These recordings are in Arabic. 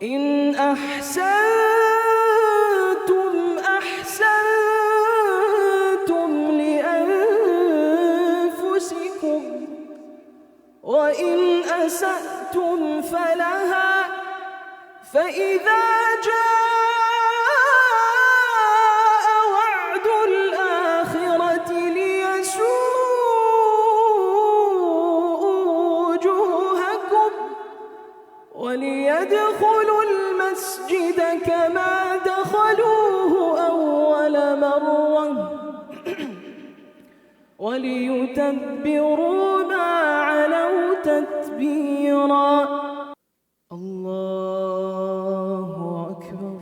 إن أحسنتم أحسنتم لأنفسكم، وإن أسأتم فلها، فإذا جاء وعد الآخرة ليسوءوا وجوهكم وليدخلوا المسجد كما دخلوه أول مرة وليتبروا ما علوا تتبيرا. الله أكبر.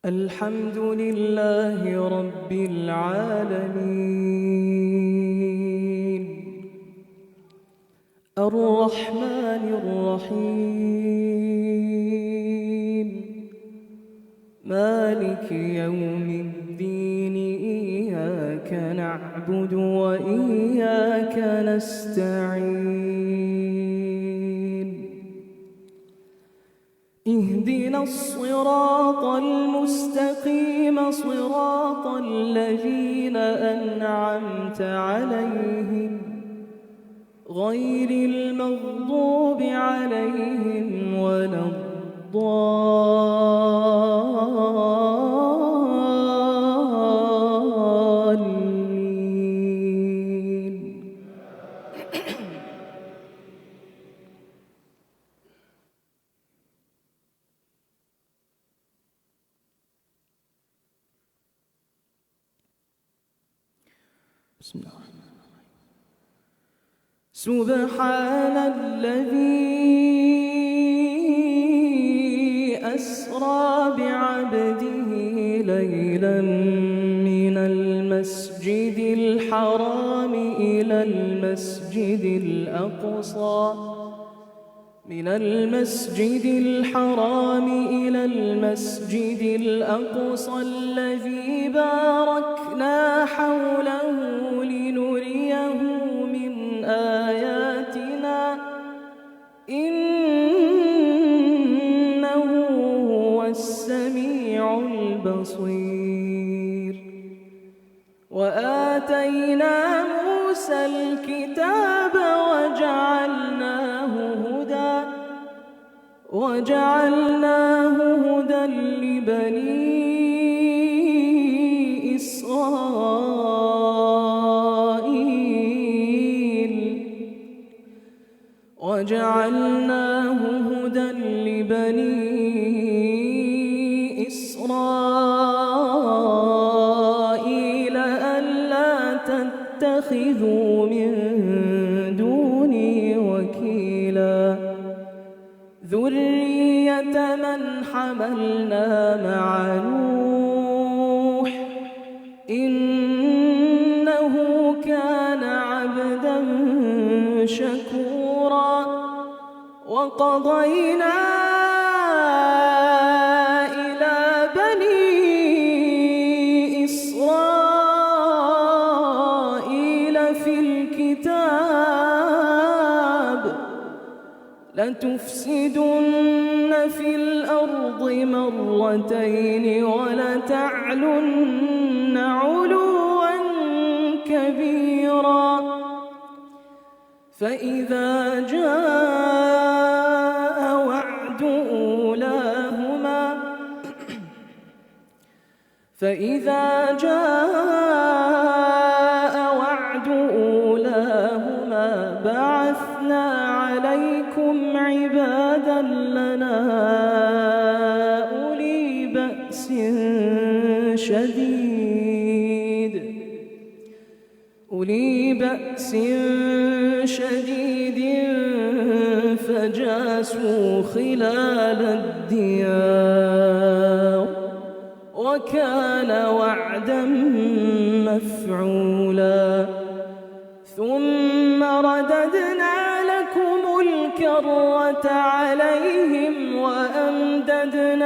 الحمد لله رب العالمين، الرحمن الرحيم، مالك يوم الدين، إياك نعبد وإياك نستعين، اهدنا الصراط المستقيم، صراط الذين أنعمت عليهم غير المغضوب عليهم ولا الضالين. بسم الله الرحمن الرحيم. سبحان الذي أسرى بعبده ليلا من المسجد الحرام إلى المسجد الأقصى الذي باركنا حوله لنريه من آياتنا، إنه هو السميع البصير. وآتينا موسى الكتاب وجعلناه هدى لبني إسرائيل ألا تتخذوا من دوني وكيلا، ذرية من حملنا مع نوح، إنه كان عبدا شكورا. وقضينا إلى بني إسرائيل في الكتاب لتفسدن في الأرض مرتين ولتعلن علوا كبيرا. فإذا جاء وعد أولاهما بعثنا عليكم عبادا لنا أولي بأس شديد فجاسوا خلال الديار، وكان وعدا مفعولا. ثم رددنا لكم الكرة عليهم وأمددناكم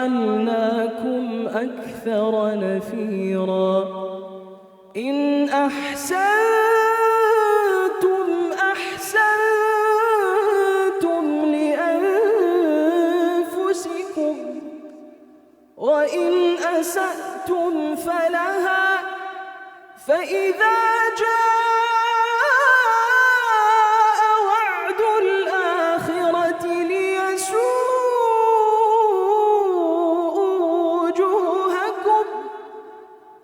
جعلناكم أكثر نفيرا إن أحسنتم أحسنتم لأنفسكم وإن أسأتم فلها فإذا جاء وعد الآخرة ليسوءوا وجوهكم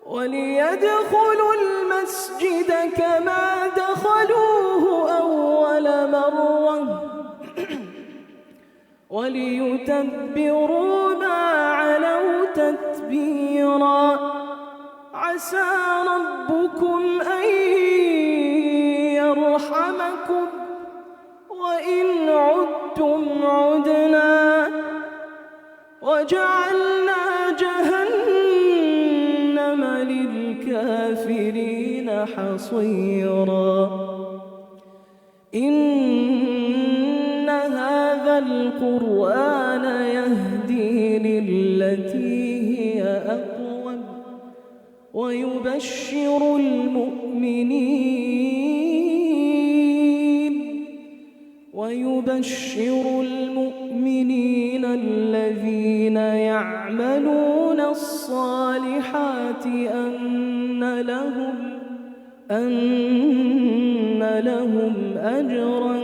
وليدخلوا المسجد كما دخلوه أول مرة وليتبروا ما علوا تتبيرا عسى ربكم أن يرحمكم وإن عدتم عدنا وجعلنا جهنم للكافرين حصيرا إن هذا القرآن يهدي للتي هي أقوم ويبشر المؤمنين الذين يعملون الصالحات أن لهم أجرا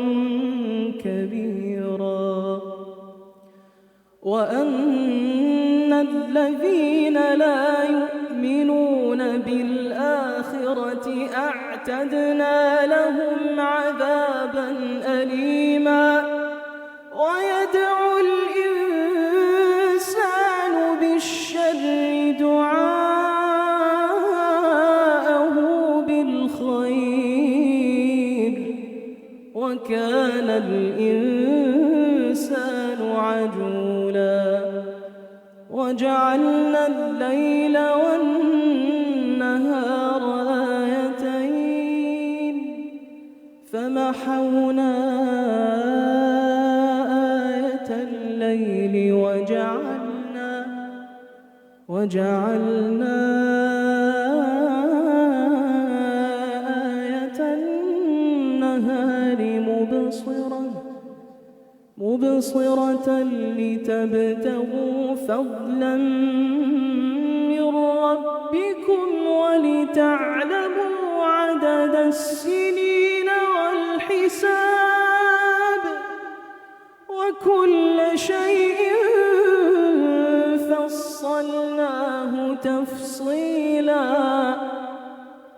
كبيرا وأن الذين لا يؤمنون بالآخرة أعتدنا لهم عذابا أليما ويدعو الإنسان بالشر دعاءه بالخير وكان الإنسان عجولا وجعلنا الليل والنهار آيتين فمحونا آية الليل وجعلنا آية النهار مبصرة لتبتغوا فضلا من ربكم ولتعلموا عدد السنين والحساب وكل شيء فصلناه تفصيلا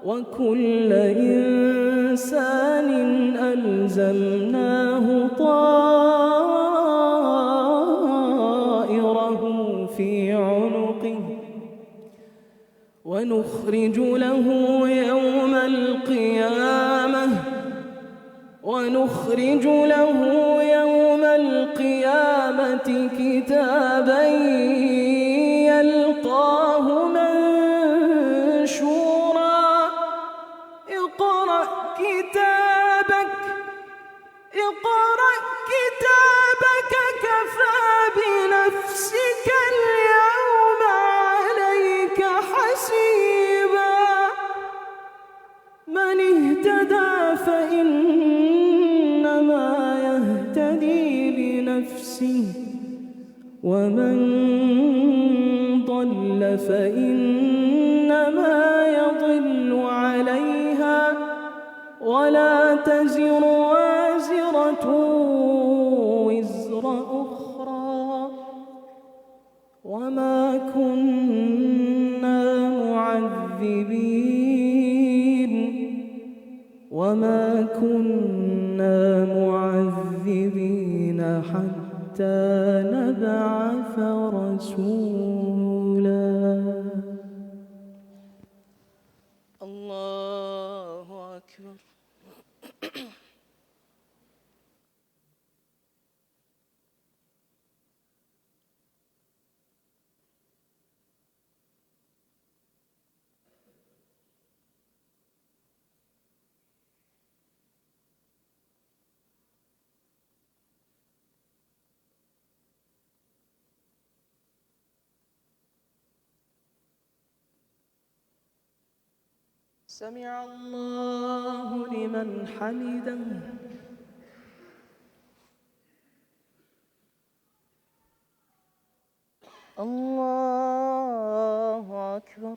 وكل إنسان ألزمناه طائره في عنقه ونخرج له يوم القيامة كتابا يلقاه منشورا اقرأ كتابك كفى بنفسك اليوم عليك حسيبا من اهتدى فإنما يهتدي لنفسه ومن ضل فإنما يضل عليها ولا تزر وازرة وزر أخرى وما كنا معذبين حتى نبعث رسولا. الله أكبر. سمع الله لمن حمده. الله أكبر.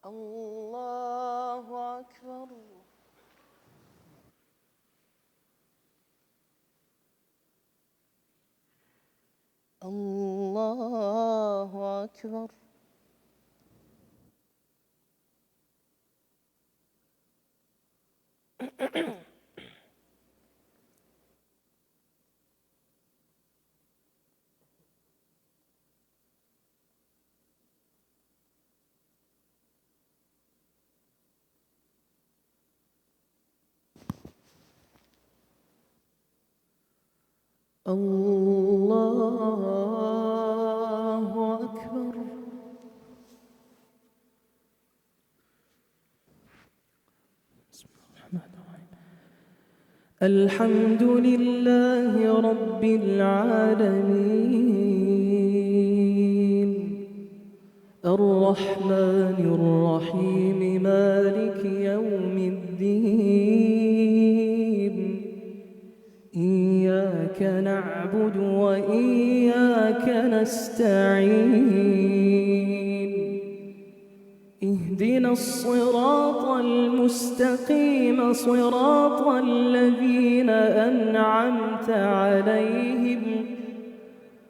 الله أكبر. الله أكبر. الله أكبر. بسم الله الرحمن الرحيم. الحمد لله رب العالمين الرحمن الرحيم مالك يوم الدين إياك نعبد وإياك نستعين اهدنا الصراط المستقيم صراط الذين أنعمت عليهم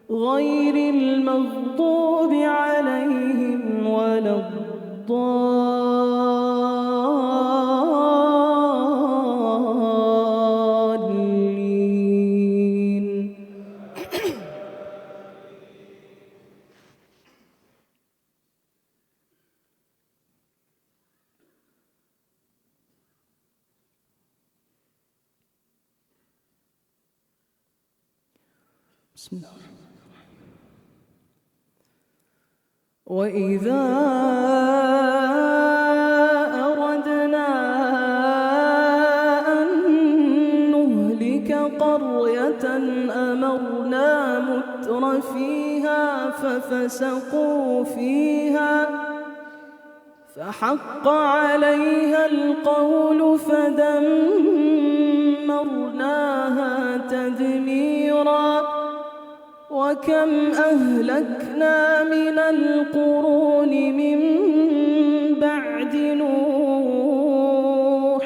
غير المغضوب عليهم ولا الضالين. بسم الله الرحمن الرحيم. وإذا أردنا أن نهلك قرية أمرنا متر فيها ففسقوا فيها فحق عليها القول فدمرناها تدميرا وكم أهلكنا من القرون من بعد نوح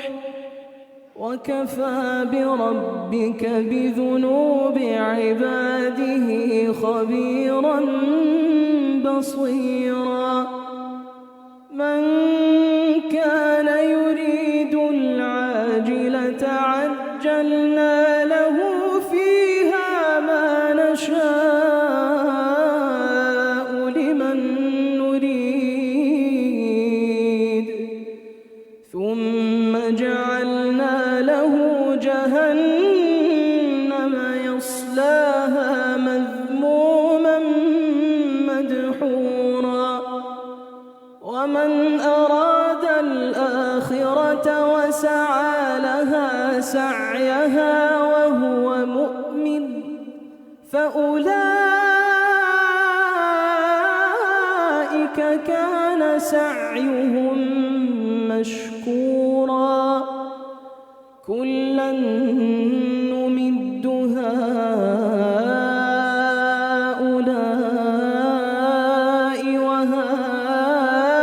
وكفى بربك بذنوب عباده خبيرا بصيرا. من كان يريد العاجلة عجلنا له فيها ما نشاء لمن نريد ثم جعلنا له جهنم يصلاها مذموما مدحورا. ومن أراد الآخرة وسعى لها سعيها وهو مؤمن فأولئك كان سعيهم مشكورا. كلا نمد هؤلاء وهؤلاء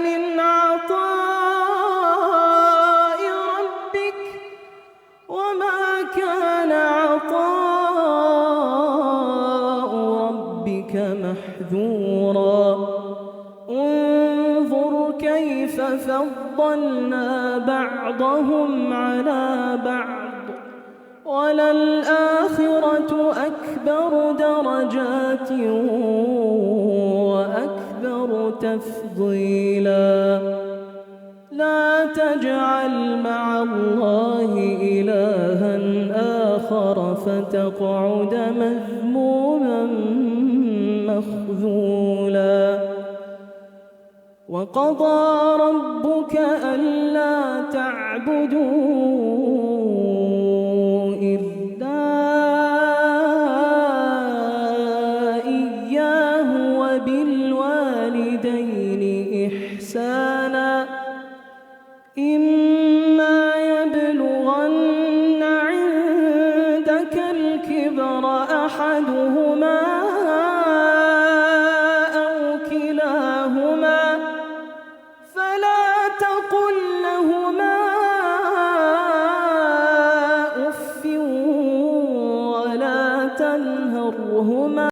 من عطاء ربك وما كان عطاء ربك محذورا. انظر كيف فضلنا بعضهم على بعض وللآخرة أكبر درجات وأكبر تفضيلا. لا تجعل مع الله إلها آخر الآخر فتقعد مذموما مخذولا وقضى ربك ألا تعبدوا إلا إياه وبالوالدين إحسانا إما يبلغن عندك الكبر أحدهما أو كلاهما فلا تقل لهما أف ولا تنهرهما